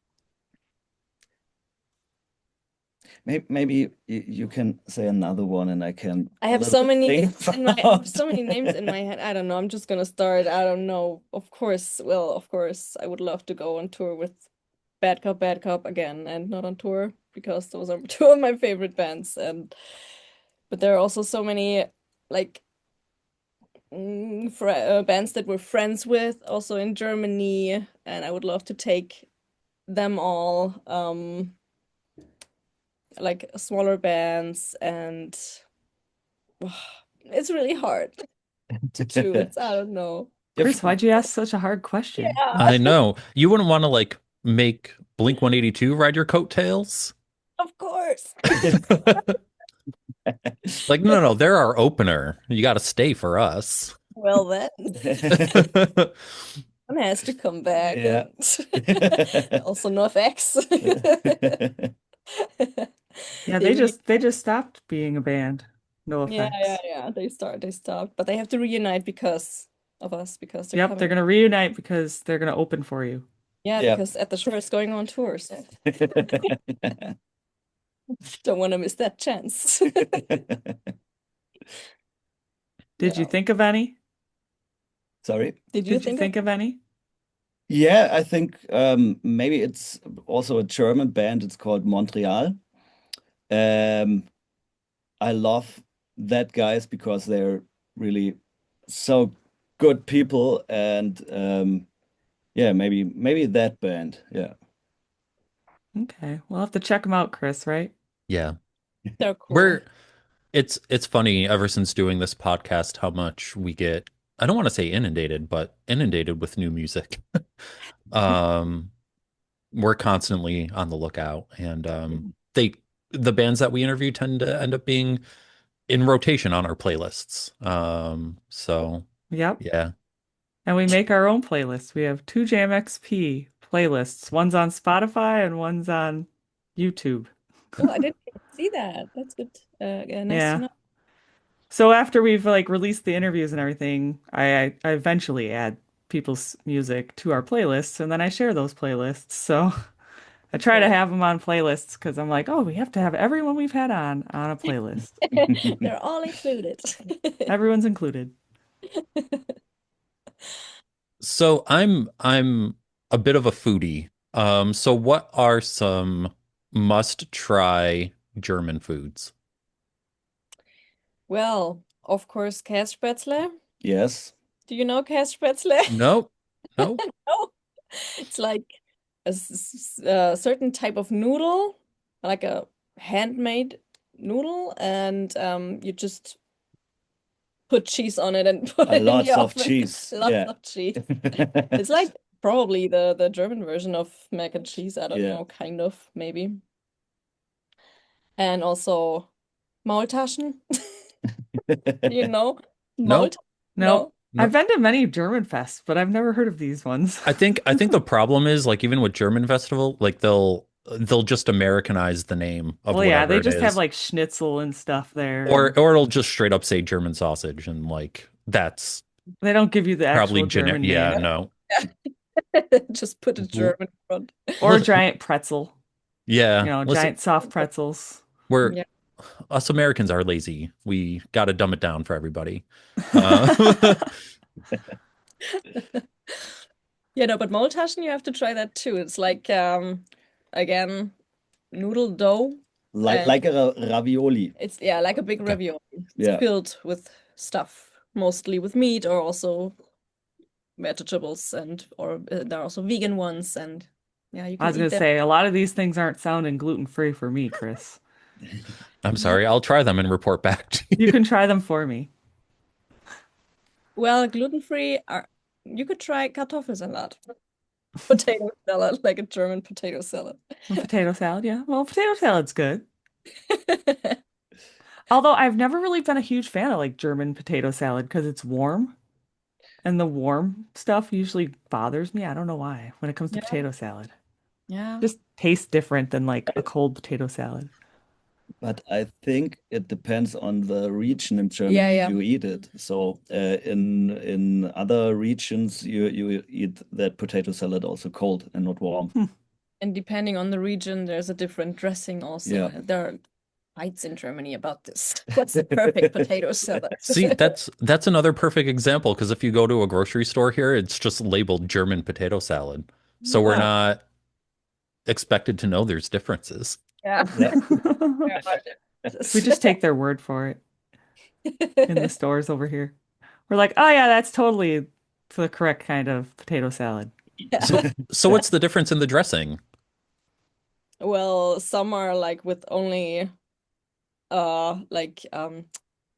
maybe you can say another one and I can I a have little so bit many think names in my I have about. so many names in my head. I don't know. I'm just gonna start. I don't know. Of course, well, of course, I would love to go on tour with Bad Cop again, and not on tour because those are two of my favorite bands. And but there are also so many like fr bands that we're friends with, also in Germany, and I would love to take them all. Like smaller bands, and it's really hard to choose. I don't know. If Chris, why'd you ask such a hard question? Yeah, I know. You wouldn't want to like make Blink 182 ride your coattails? of course. Like, no, no, no, they're our opener. You got to stay for us. Well then, one has to come back, yeah. and also NoFX. Yeah, They really, they just stopped being a band. No yeah. effects. They stopped, but they have to reunite because of us, because they're Yep, they're coming. gonna reunite because they're gonna open for you. Yeah, Yeah. because at the show it's going on tour, so don't want to miss that chance. Did you Yeah. think of any? Sorry. Did you Did you think of? think of any? Yeah, I think maybe it's also a German band. It's called Montreal. Um, I love that guys because they're really so good people and yeah, maybe that band. Yeah. Okay, we'll have to check them out, Chris, right? Yeah. They're cool. We're it's funny ever since doing this podcast how much we get, I don't want to say inundated, but inundated with new music. Um, we're constantly on the lookout and they the bands that we interview tend to end up being in rotation on our playlists. So Yep. yeah. And we make our own playlists. We have two Jam XP playlists. One's on Spotify and one's on YouTube. Oh, I didn't even see that. That's good. Yeah, nice to Yeah. know. So after we've like released the interviews and everything, I eventually add people's music to our playlists and then I share those playlists. So I try to Cool. have them on playlists because I'm like, oh, we have to have everyone we've had on a playlist. They're all included. Everyone's included. So I'm a bit of a foodie. So what are some must-try German foods? Well, of course, Kässpätzle. Yes, Do you know Kässpätzle? Nope. Nope. No. It's like a certain type of noodle, like a handmade noodle, and you just put cheese on it and put a it in the lots of oven. cheese. Lots Yeah. of cheese. It's like probably the German version of mac and cheese. I don't Yeah. know, kind of, maybe. And also Maultaschen. You know, Nope. Maultaschen? Nope. No. I've Nope. been to many German fests, but I've never heard of these ones. I think the problem is like even with German festival, like they'll just Americanize the name of Well, yeah, whatever they it just have is. like schnitzel and stuff there, Or and or it'll just straight up say German sausage and like that's they don't give you the probably actual generic. German Yeah, name. no. Just put a L- German front. Or a giant pretzel, Yeah. Listen, giant soft pretzels. we're Yeah. us Americans are lazy. We got to dumb it down for everybody. Uh, Yeah, no, but Maultaschen, you have to try that too. It's like again, noodle dough, Like and like a ravioli. it's yeah, like a big okay. ravioli. It's Yeah. filled with stuff, mostly with meat or also vegetables, and or there are also vegan ones, and yeah, you I can was gonna eat them. say a lot of these things aren't sounding gluten-free for me, Chris. I'm sorry. I'll try them and report back to You you. can try them for me. Well, gluten-free are you could try Kartoffelsalat. Potato salad, like a German potato salad. A potato salad, yeah. Well, potato salad's good. Although I've never really been a huge fan of like German potato salad because it's warm, and the warm stuff usually bothers me. I don't know why when it comes to Yeah, potato salad. yeah. Just tastes different than like a cold potato salad. But I think it depends on the region in Yeah, Germany yeah. you eat it. So in other regions you eat that potato salad also cold and not warm. Hmm. And depending on the region, there's a different dressing also. Yeah. There are fights in Germany about this. What's the perfect potato salad? See, that's another perfect example because if you go to a grocery store here, it's just labeled German potato salad. So we're Wow. not expected to know there's differences. Yeah. Yeah. We just take their word for it in the stores over here. We're like, oh yeah, that's totally the correct kind of potato salad. So so what's the difference in the dressing? Well, some are like with only like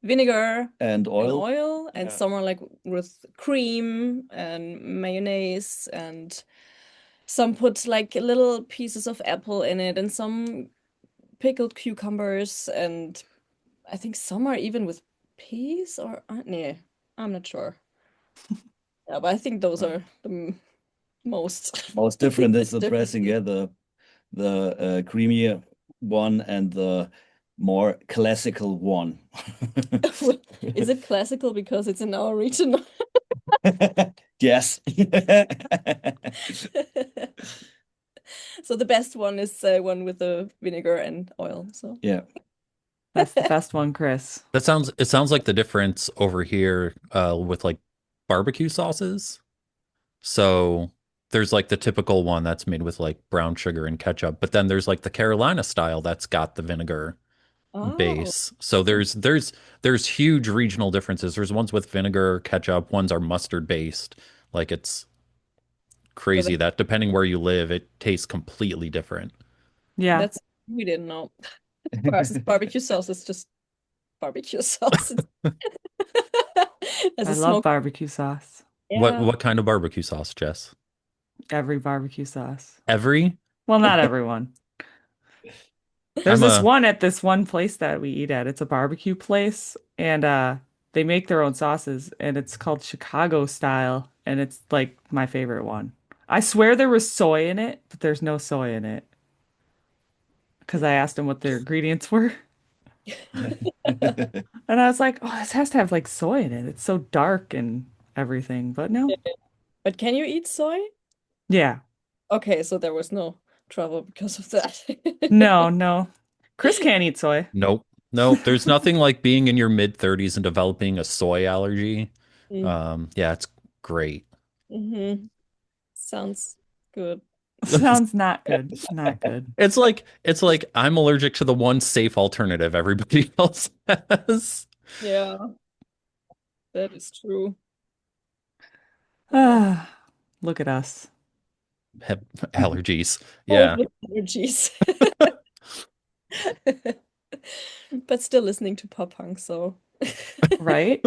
vinegar And and oil. oil, and Yeah. some are like with cream and mayonnaise, and some put like little pieces of apple in it, and some pickled cucumbers, and I think some are even with peas or nah, I'm not sure. Yeah, but I think those are the most Most different is the dressing, differences. yeah, the creamy one and the more classical one. Is it classical because it's in our region? Yes. So the best one is one with the vinegar and oil. So Yeah. That's the best one, Chris. It sounds like the difference over here with like barbecue sauces. So there's like the typical one that's made with like brown sugar and ketchup, but then there's like the Carolina style that's got the vinegar oh, base. So there's huge regional differences. There's ones with vinegar, ketchup, ones are mustard based. Like it's so crazy that depending where you live, it tastes completely different. Yeah, that's we didn't know. For us, it's barbecue sauce. It's just barbecue sauce. As I a love smoke. barbecue sauce. What Yeah. what kind of barbecue sauce, Jess? Every barbecue sauce. Every? Well, not everyone. There's I'm this a one at this one place that we eat at. It's a barbecue place, and they make their own sauces, and it's called Chicago style, and it's like my favorite one. I swear there was soy in it, but there's no soy in it because I asked them what their ingredients were. And I was like, oh, this has to have like soy in it. It's so dark and everything. But no. But can you eat soy? Yeah. Okay, so there was no trouble because of that. No, no. Chris can't eat soy. nope. Nope. There's nothing like being in your mid 30s and developing a soy allergy. Mm. Yeah, it's great. Hmm. Sounds good. Sounds not good. Not good. It's like I'm allergic to the one safe alternative everybody else has. Yeah, that is true. Oh, Ah, look at us. Have allergies. both Yeah. with allergies. But still listening to pop punk, so Right?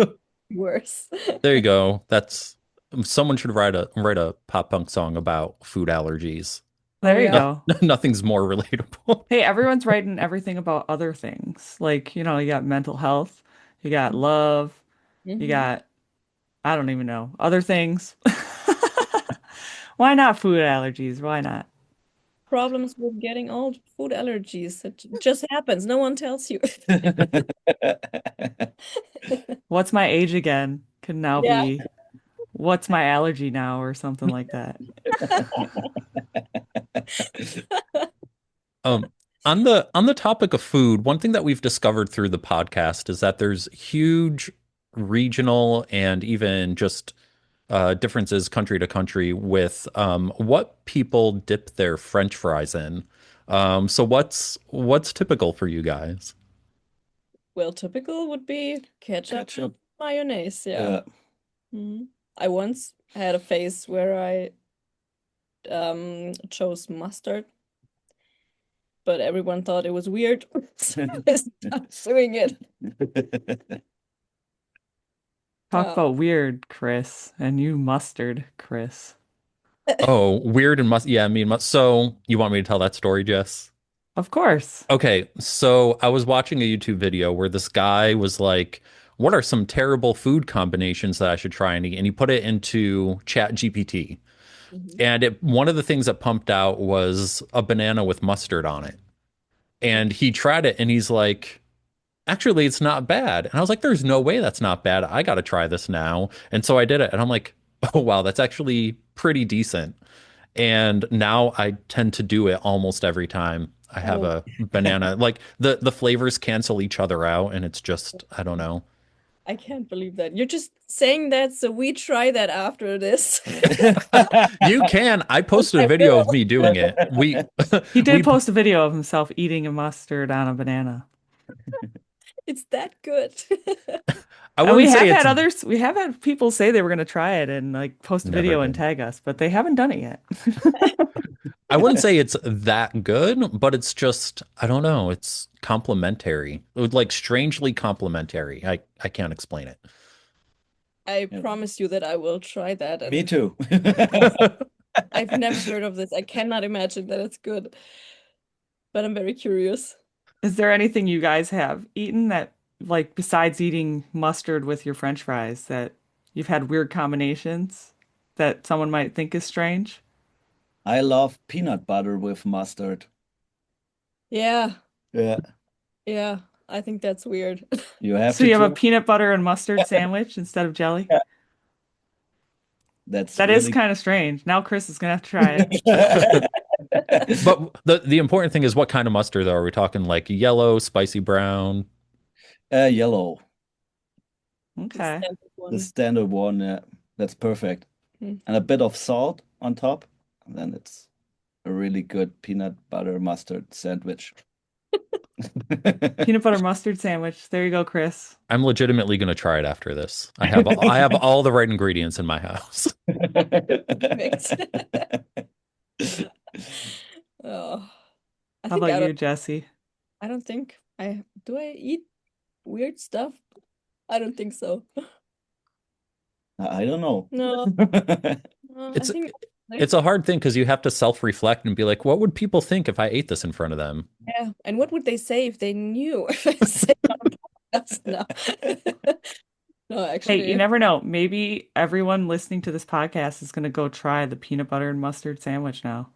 worse. There you go. That's someone should write a pop punk song about food allergies. Oh There you yeah. No, go. nothing's more relatable. Hey, everyone's writing everything about other things. Like, you got mental health, you got love, you Hmm. got, I don't even know, other things. Why not food allergies? Why not? Problems with getting old, food allergies. It just happens. No one tells you. What's my age again? Can now Yeah. be what's my allergy now or something like that. Um, on the topic of food, one thing that we've discovered through the podcast is that there's huge regional and even just differences country to country with what people dip their French fries in. So what's typical for you guys? Well, typical would be ketchup and Ketchup. mayonnaise. Yeah. Yeah. Mhm. I once had a phase where I chose mustard, but everyone thought it was weird, so I stopped doing it. Talk about weird, Chris, and you mustard, Chris. Oh, weird and must yeah, I mean so you want me to tell that story, Jess? Of course. Okay, so I was watching a YouTube video where this guy was like, what are some terrible food combinations that I should try and eat? And he put it into Chat GPT. Mhm. And one of the things that pumped out was a banana with mustard on it. And he tried it and he's like, actually, it's not bad. And I was like, there's no way that's not bad. I got to try this now. And so I did it. And I'm like, oh, wow, that's actually pretty decent. And now I tend to do it almost every time I have Oh, a banana. Like the flavors cancel each other out, and it's just, I don't know. I can't believe that. You're just saying that, so we try that after this. You can. I posted a I video of will. me doing it. We He did we post a video of himself eating a mustard on a banana. It's that good. I And we wouldn't say have it's had others, we have had people say they were going to try it and like post a never video and did. tag us, but they haven't done it yet. I wouldn't say it's that good, but it's just, I don't know, it's complimentary. Like strangely complimentary. I can't explain it. I Yeah. promise you that I will try that. Me And too. I've never heard of this. I cannot imagine that it's good, but I'm very curious. Is there anything you guys have eaten that, like, besides eating mustard with your French fries, that you've had weird combinations that someone might think is strange? I love peanut butter with mustard. Yeah, Yeah, yeah, I think that's weird. you have So to you have a try. peanut butter and mustard sandwich instead of jelly? Yeah, that's That is really kind of strange. Now Chris is gonna have to try it. But the important thing is what kind of mustard though? Are we talking like yellow, spicy brown? yellow, The Okay. standard the one. standard one. Yeah, that's perfect. Hmm. And a bit of salt on top, and then it's a really good peanut butter mustard sandwich. Peanut butter mustard sandwich. There you go, Chris. I'm legitimately going to try it after this. I have all the right ingredients in my house. Perfect. Oh, I How think about you, Jessie? I don't think I do I eat weird stuff? I don't think so. I don't know. No, no, I It's think it's a hard thing because you have to self-reflect and be like, what would people think if I ate this in front of them? yeah. And what would they say if they knew if I said on a podcast? No. No, Hey, you actually, never know. Maybe everyone listening to this podcast is gonna go try the peanut butter and mustard sandwich now.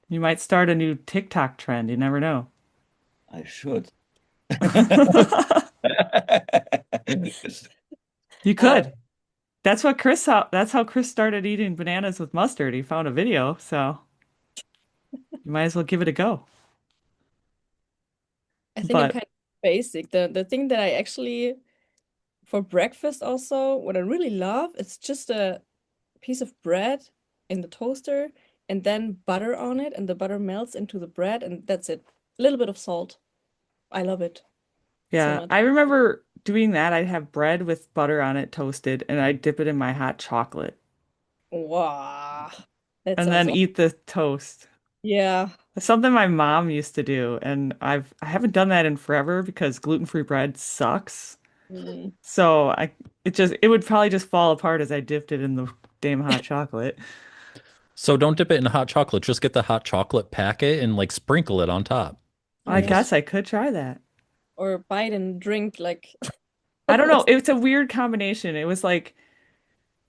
You might start a new TikTok trend. You never know. I should. You uh, could. That's how Chris started eating bananas with mustard. He found a video, so you might as well give it a go. I think I'm But kind of basic. The thing that I actually for breakfast also, what I really love, it's just a piece of bread in the toaster and then butter on it, and the butter melts into the bread, and that's it. A little bit of salt. I love it so Yeah, much. I remember doing that. I'd have bread with butter on it toasted, and I'd dip it in my hot chocolate Wow. That and sounds then awesome. eat the toast. Yeah. It's something my mom used to do, and I haven't done that in forever because gluten-free bread sucks. Mm. So it would probably just fall apart as I dipped it in the damn hot chocolate. So don't dip it in hot chocolate. Just get the hot chocolate packet and like sprinkle it on top. I Yeah. guess I could try that. Or bite and drink like I don't know. what's It's a weird combination. It was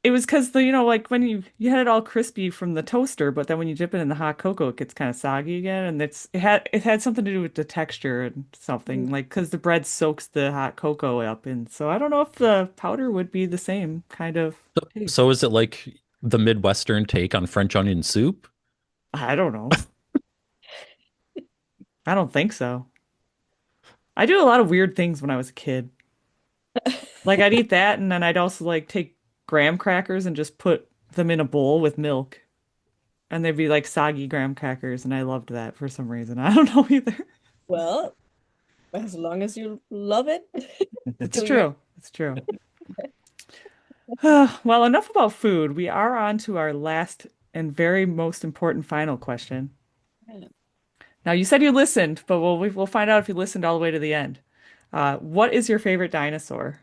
because like when you had it all crispy from the toaster, but then when you dip it in the hot cocoa, it gets kind of soggy again, and it had something to do with the texture and something like because the bread soaks the hot cocoa up, and so I don't know if the powder would be the same kind of taste. So is it like the Midwestern take on French onion soup? I don't know. I don't think so. I do a lot of weird things when I was a kid. Like I'd eat that, and then I'd also like take graham crackers and just put them in a bowl with milk. And they'd be like soggy graham crackers, and I loved that for some reason. I don't know either. well, as long as you love it, It's do your true. It's true. Well, enough about food. We are on to our last and very most important final question. Now, you said you listened, but we'll find out if you listened all the way to the end. What is your favorite dinosaur?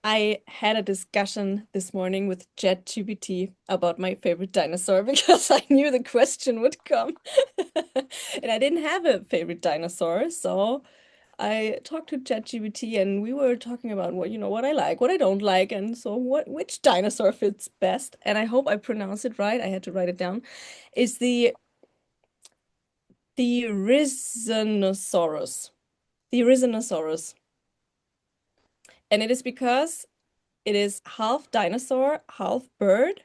I had a discussion this morning with ChatGPT about my favorite dinosaur because I knew the question would come. And I didn't have a favorite dinosaur, so I talked to ChatGPT and we were talking about what I like, what I don't like, and so which dinosaur fits best. And I hope I pronounce it right. I had to write it down. Is the Rhizinosaurus. The Rhizinosaurus. And it is because it is half dinosaur, half bird,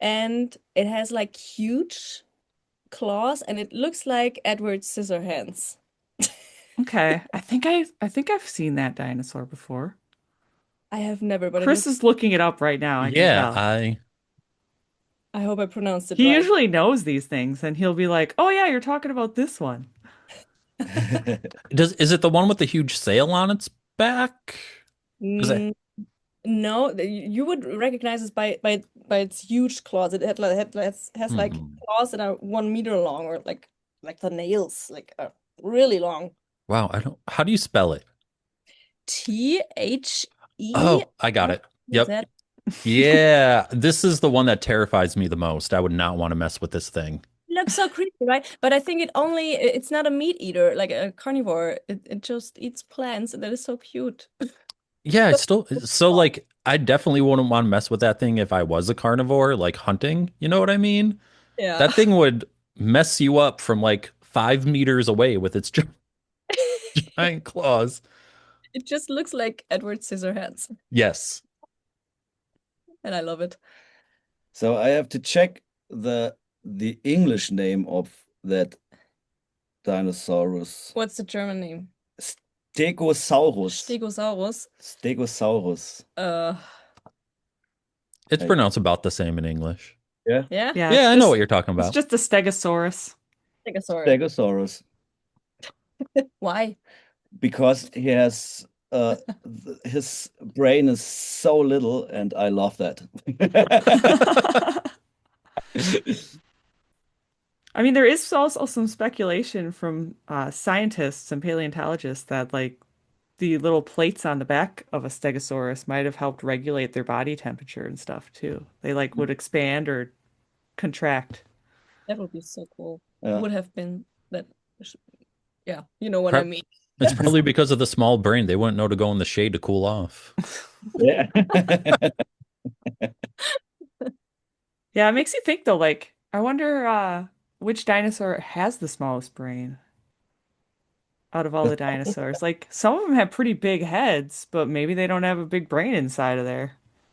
and it has like huge claws and it looks like Edward Scissorhands. Okay, I think I've seen that dinosaur before. I have never, but it Chris looks, is looking it up right now, I can Yeah, tell. I I hope I pronounced it He right. usually knows these things, and he'll be like, "Oh yeah, you're talking about this one." does is it the one with the huge sail on its back? Because I Mm, no, you would recognize it by its huge claws. It has like hmm. claws that are 1 meter long, or like the nails, like really long. Wow, I don't how do you spell it? The. Oh, I got it. Is Yep. that? Yeah, this is the one that terrifies me the most. I would not want to mess with this thing. Looks so creepy, right? But I think it's not a meat eater, like a carnivore. It just eats plants, and that is so cute. Yeah, So it's still so small. like I definitely wouldn't want to mess with that thing if I was a carnivore, like hunting. You know what I mean? Yeah. That thing would mess you up from like 5 meters away with its giant claws. It just looks like Edward Scissorhands, Yes. and I love it. So I have to check the English name of that dinosaurus. What's the German name? Stegosaurus. Stegosaurus. Stegosaurus. Uh, It's I, pronounced about the same in English. yeah, yeah, Yeah, Yeah, I know what you're talking it's about. just a Stegosaurus. Stegosaurus. Stegosaurus. Why? Because he has his brain is so little, and I love that. I mean, there is also some speculation from scientists and paleontologists that like the little plates on the back of a Stegosaurus might have helped regulate their body temperature and stuff too. They like would expand or contract. That would be so cool. Yeah. Would have been that. Yeah, you know what I Pro- mean. It's probably because of the small brain. They wouldn't know to go in the shade to cool off. Yeah. Yeah, it makes you think though, like I wonder which dinosaur has the smallest brain out of all the dinosaurs. Like some of them have pretty big heads, but maybe they don't have a big brain inside of there.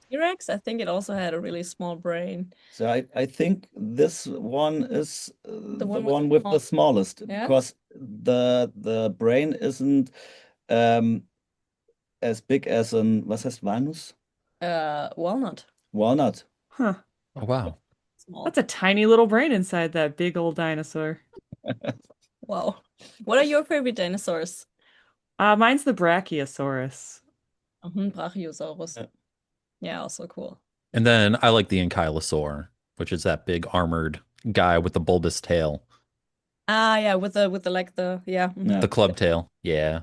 T-Rex, I think it also had a really small brain. So I think this one is The the one with the one with the small. smallest Yeah. because the brain isn't um, as big as was heißt Walnuss? Walnut. Walnut. Huh. Oh, wow. small. That's a tiny little brain inside that big old dinosaur. Wow. What are your favorite dinosaurs? Mine's the Brachiosaurus. Brachiosaurus. Yeah. Yeah, also cool. And then I like the ankylosaur, which is that big armored guy with the bulbous tail, Ah, yeah, with the like the yeah. the club tail. Yeah.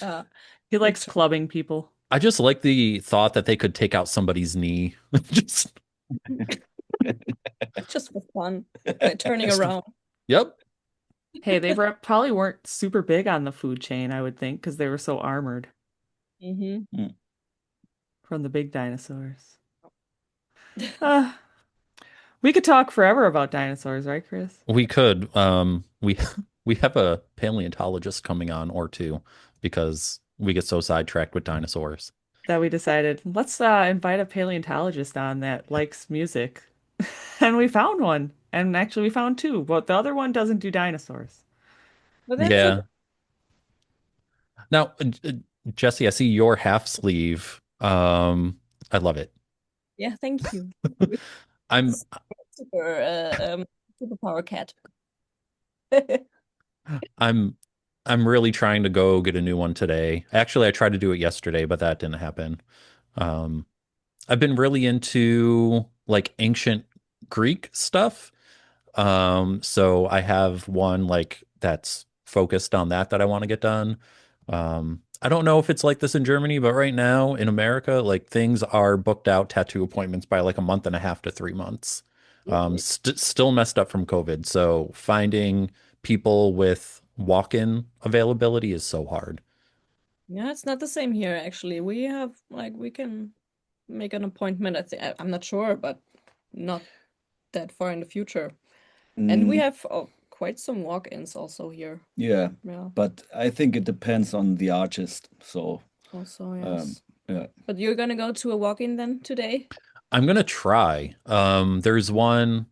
Uh, He good likes choice. clubbing people. I just like the thought that they could take out somebody's knee. Just, Just for fun, like turning just, around. yep. Hey, probably weren't super big on the food chain, I would think, because they were so armored Hmm. Mm. from the big dinosaurs. Uh, we could talk forever about dinosaurs, right, Chris? We could. We have a paleontologist coming on or two because we get so sidetracked with dinosaurs. That we decided, let's invite a paleontologist on that likes music. And we found one. And actually, we found two, but the other one doesn't do dinosaurs. But that's okay. Yeah. Now, Jesse, I see your half sleeve. I love it. Yeah, thank you. I'm Super, superpower cat. I'm I'm really trying to go get a new one today. Actually, I tried to do it yesterday, but that didn't happen. Um, I've been really into like ancient Greek stuff. So I have one like that's focused on that I want to get done. I don't know if it's like this in Germany, but right now in America, like things are booked out tattoo appointments by like a month and a half to 3 months. Really? Still messed up from COVID. So finding people with walk-in availability is so hard. Yeah, it's not the same here actually. We have like we can make an appointment. I'm not sure, but not that far in the future. And we Mm, have quite some walk-ins also here. yeah, Yeah, but I think it depends on the artist. So, also um, yes. yeah. But you're gonna go to a walk-in then today? I'm gonna try. There's one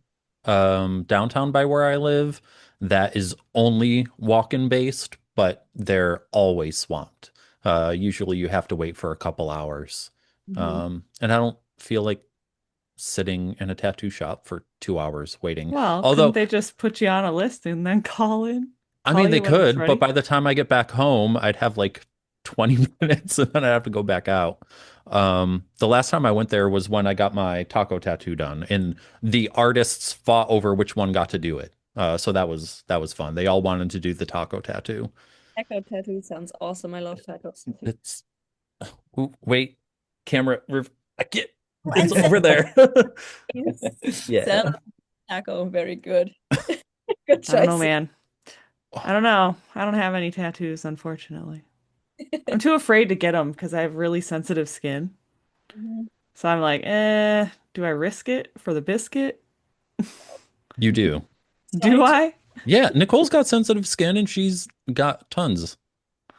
downtown by where I live that is only walk-in based, but they're always swamped. Usually you have to wait for a couple hours. Hmm. And I don't feel like sitting in a tattoo shop for 2 hours waiting. Well, couldn't Although, they just put you on a list and then call in? I Call mean, they you when it's could, but ready? by the time I get back home, I'd have like 20 minutes and then I'd have to go back out. The last time I went there was when I got my taco tattoo done, and the artists fought over which one got to do it. So that was fun. They all wanted to do the taco tattoo. Taco tattoo sounds awesome. I love tacos. It's wait, camera, I get it's One over second. there. Sell Yeah. taco, very good. Good I don't know, choice. man. I don't know. I don't have any tattoos, unfortunately. I'm too afraid to get them because I have really sensitive skin. Mhm. So I'm like, do I risk it for the biscuit? You do. Do Trying to I? Yeah, Nicole's got sensitive skin and she's got tons.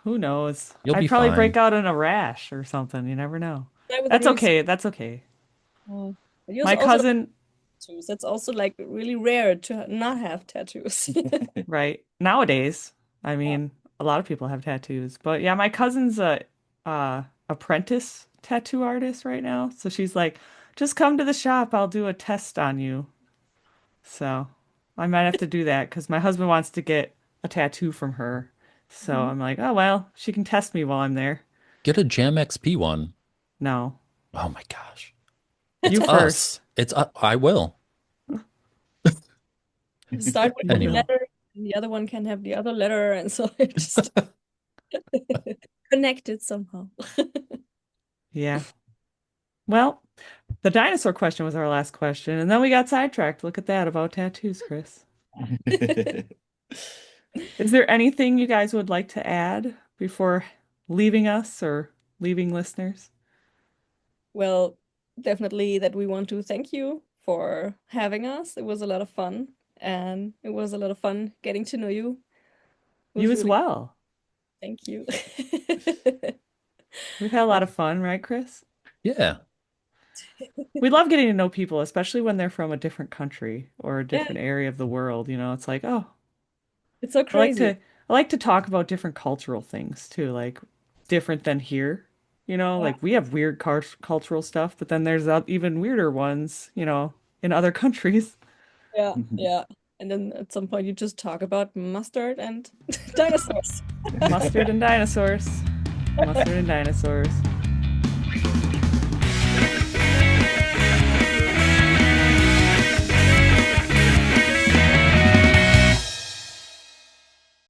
Who knows? You'll I'd be probably break fine. out in a rash or something. You never know. try with a That's really okay. That's okay. small. But you My also like cousin, tattoos. That's also like really rare to not have tattoos. right, nowadays, I Yeah. mean, a lot of people have tattoos, but yeah, my cousin's a apprentice tattoo artist right now. So she's like, just come to the shop. I'll do a test on you. So I might have to do that because my husband wants to get a tattoo from her. So Mhm. I'm like, oh, well, she can test me while I'm there. Get a Jam XP one. No, Oh my gosh. It's you us. first. I will. Start with one Anyway, letter, and the other one can have the other letter, and so it just connected somehow. Yeah. Well, the dinosaur question was our last question, and then we got sidetracked. Look at that about tattoos, Chris. Is there anything you guys would like to add before leaving us or leaving listeners? Well, definitely that we want to thank you for having us. It was a lot of fun, and it was a lot of fun getting to know you. It You was as really well. thank you. We've had a Uh, lot of fun, right, Chris? yeah. We love getting to know people, especially when they're from a different country or a yeah, different area of the world. It's like, oh, it's so I like crazy. to I like to talk about different cultural things too, like different than here, You know, Yeah. like we have weird cultural stuff, but then there's even weirder ones, you know, in other countries. Yeah, yeah. And then at some point you just talk about mustard and dinosaurs. Mustard and dinosaurs. Mustard and dinosaurs.